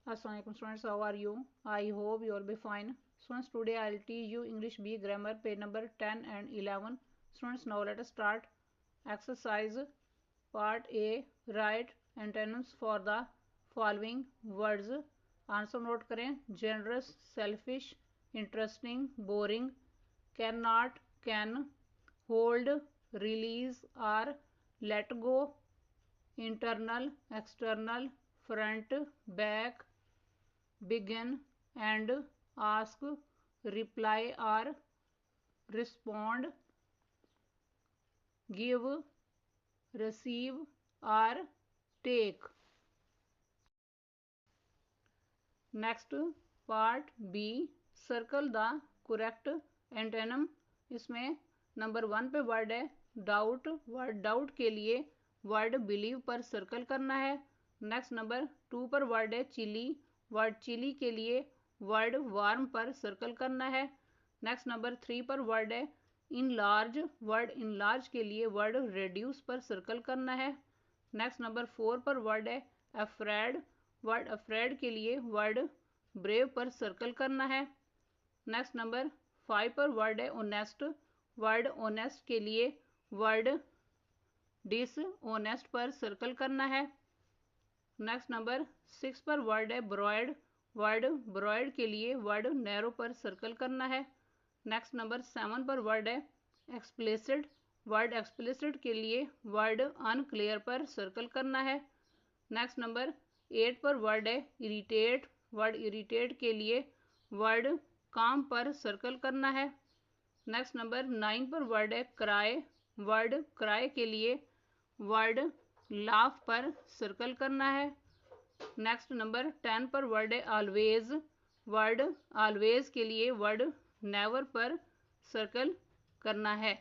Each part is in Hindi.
Assalamualaikum students, how are you? I hope you will be fine. Students, today I will teach you English B grammar page number 10 and 11. Students, now let us start. Exercise part A. Write antonyms for the following words. Answer note करें. Generous, selfish, interesting, boring, cannot, can, hold, release or let go, internal, external, front, back, begin, and ask, reply or respond, give, receive or take. Next part B. Circle the correct antonym. इसमें नंबर 1 पे वर्ड है डाउट. वर्ड डाउट के लिए वर्ड बिलीव पर सर्कल करना है. नेक्स्ट नंबर 2 पर वर्ड है चिली. वर्ड चिली के लिए वर्ड वार्म पर सर्कल करना है. नेक्स्ट नंबर 3 पर वर्ड है in large. Word in large के लिए वर्ड रेड्यूस पर सर्कल करना है. नेक्स्ट नंबर 4 पर वर्ड है अफ्रेड. वर्ड अफ्रेड के लिए वर्ड ब्रेव पर सर्कल करना है. नेक्स्ट नंबर 5 पर वर्ड है ओनेस्ट. वर्ड ओनेस्ट के लिए वर्ड डिसऑनेस्ट पर सर्कल करना है. नेक्स्ट नंबर 6 पर वर्ड है ब्रॉयड. वर्ड ब्रॉयड के लिए वर्ड नैरो पर सर्कल करना है. नेक्स्ट नंबर 7 पर वर्ड है एक्सप्लिसिट. वर्ड एक्सप्लिसिट के लिए वर्ड अनक्लियर पर सर्कल करना है. नेक्स्ट नंबर 8 पर वर्ड है इरिटेट. वर्ड इरिटेट के लिए वर्ड काम पर सर्कल करना है. नेक्स्ट नंबर 9 पर वर्ड है क्राई. वर्ड क्राई के लिए वर्ड लाफ पर सर्कल करना है. नेक्स्ट नंबर 10 पर वर्ड है ऑलवेज. वर्ड ऑलवेज के लिए वर्ड नेवर पर सर्कल करना है.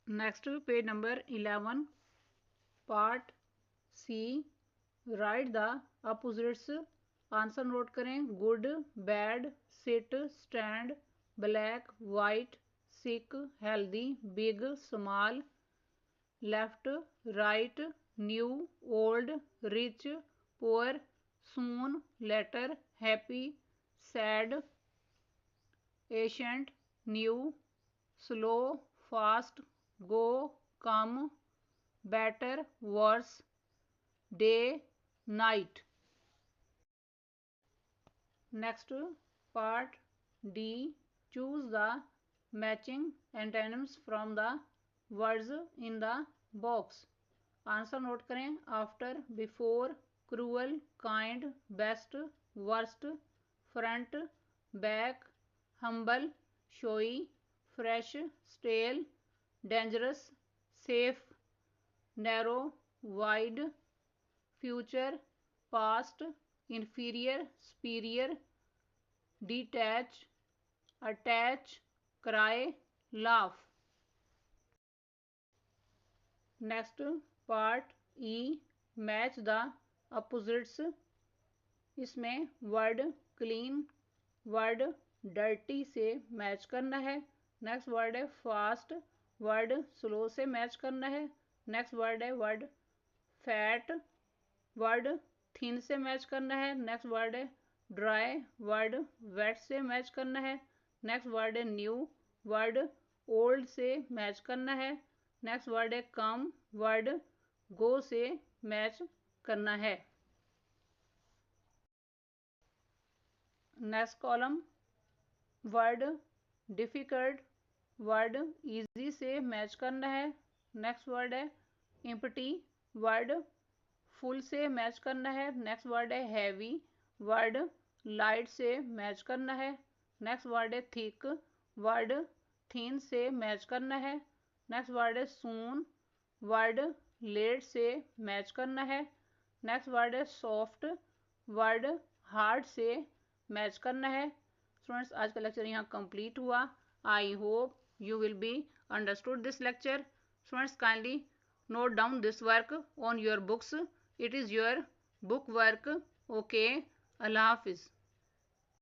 Next page number 11 part C. Write the opposites. Answer note करें. Good, bad, sit, stand, black, white, sick, healthy, big, small, left, right, new, old, rich, poor, soon, later, happy, sad, ancient, new, slow, fast, go, come, better, worse, day, night. Next part D. Choose the matching antonyms from the words in the box. Answer note करें. After, before, cruel, kind, best, worst, front, back, humble, showy, fresh, stale, dangerous, safe, narrow, wide, future, past, inferior, superior, detach, attach, cry, laugh. Next part E. Match the opposites. इसमें वर्ड क्लीन वर्ड डर्टी से मैच करना है. नेक्स्ट वर्ड है फास्ट. वर्ड स्लो से मैच करना है. नेक्स्ट वर्ड है वर्ड फैट. वर्ड थिन से मैच करना है. नेक्स्ट वर्ड है ड्राई. वर्ड वेट से मैच करना है. नेक्स्ट वर्ड है न्यू. वर्ड ओल्ड से मैच करना है. नेक्स्ट वर्ड है कम. वर्ड गो से मैच करना है. Next column word difficult. Word easy से मैच करना है. नेक्स्ट वर्ड है एम्प्टी. वर्ड फुल से मैच करना है. नेक्स्ट वर्ड है हैवी. वर्ड लाइट से मैच करना है. नेक्स्ट वर्ड है थिक. वर्ड थिन से मैच करना है. नेक्स्ट वर्ड है सून. वर्ड लेट से मैच करना है. नेक्स्ट वर्ड है सॉफ्ट. वर्ड हार्ड से मैच करना है. स्टूडेंट्स, आज का लेक्चर यहाँ कंप्लीट हुआ. I hope you will be understood this lecture. Students, kindly note down this work on your books. It is your book work. Okay. Allah Hafiz.